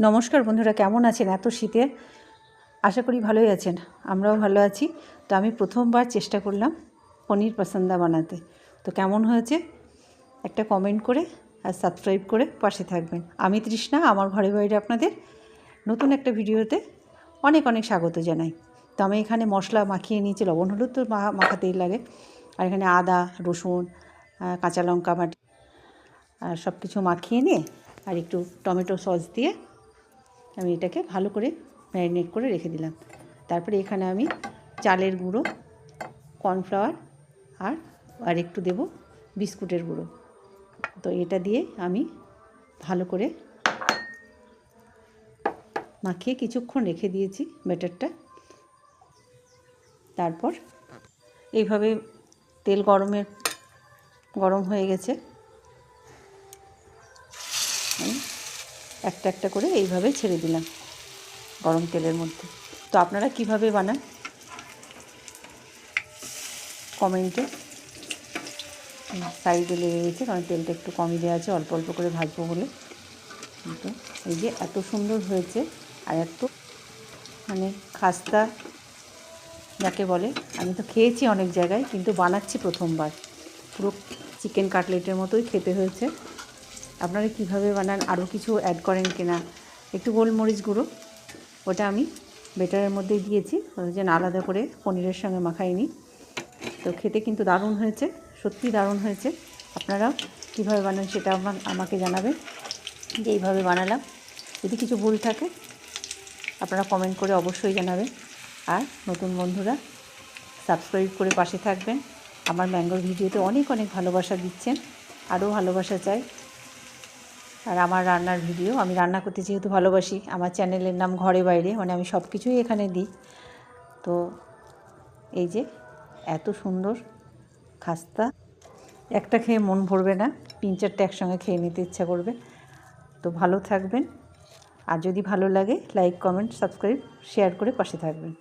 নমস্কার বন্ধুরা, কেমন আছেন এত শীতে? আশা করি ভালোই আছেন, আমরাও ভালো আছি। তো আমি প্রথমবার চেষ্টা করলাম পনির পাসন্দা বানাতে। তো কেমন হয়েছে একটা কমেন্ট করে আর সাবস্ক্রাইব করে পাশে থাকবেন। আমি তৃষ্ণা, আমার ঘরে বাইরে আপনাদের নতুন একটা ভিডিওতে অনেক অনেক স্বাগত জানাই। তো আমি এখানে মশলা মাখিয়ে নিয়েছি, লবণ হলুদ তো মাখাতেই লাগে, আর এখানে আদা রসুন কাঁচা লঙ্কা বাটি আর সব কিছু মাখিয়ে নিয়ে আর একটু টমেটো সস দিয়ে আমি এটাকে ভালো করে ম্যারিনেট করে রেখে দিলাম। তারপরে এখানে আমি চালের গুঁড়ো, কর্নফ্লাওয়ার আর একটু দেব বিস্কুটের গুঁড়ো। তো এটা দিয়ে আমি ভালো করে মাখিয়ে কিছুক্ষণ রেখে দিয়েছি ব্যাটারটা। তারপর এইভাবে তেল গরম হয়ে গেছে, একটা একটা করে এইভাবে ছেড়ে দিলাম গরম তেলের মধ্যে। তো আপনারা কিভাবে বানান কমেন্টে। সাইডে লেগে গেছে কারণ তেলটা একটু কমই দেওয়া আছে, অল্প অল্প করে ভাজবো বলে। তো এই যে এত সুন্দর হয়েছে, আর একটু মানে খাস্তা যাকে বলে, আমি তো খেয়েছি অনেক জায়গায়, কিন্তু বানাচ্ছি প্রথমবার। পুরো চিকেন কাটলেটের মতোই খেতে হয়েছে। আপনারা কিভাবে বানান, আরও কিছু অ্যাড করেন কিনা? একটু গোলমরিচ গুঁড়ো, ওটা আমি বেটারের মধ্যেই দিয়েছি, ওই জন্য আলাদা করে পনিরের সঙ্গে মাখাইনি। তো খেতে কিন্তু দারুণ হয়েছে, সত্যি দারুণ হয়েছে। আপনারাও কীভাবে বানান সেটা আমাকে জানাবেন যে এইভাবে বানালাম। যদি কিছু ভুল থাকে আপনারা কমেন্ট করে অবশ্যই জানাবেন। আর নতুন বন্ধুরা সাবস্ক্রাইব করে পাশে থাকবেন। আমার ম্যাঙ্গোর ভিডিওতে অনেক অনেক ভালোবাসা দিচ্ছেন, আরও ভালোবাসা চাই। আর আমার রান্নার ভিডিও, আমি রান্না করতে যেহেতু ভালোবাসি, আমার চ্যানেলের নাম ঘরে বাইরে, মানে আমি সব কিছুই এখানে দিই। তো এই যে এত সুন্দর খাস্তা, একটা খেয়ে মন ভরবে না, 3-4টে একসঙ্গে খেয়ে নিতে ইচ্ছা করবে। তো ভালো থাকবেন, আর যদি ভালো লাগে লাইক কমেন্ট সাবস্ক্রাইব শেয়ার করে পাশে থাকবেন।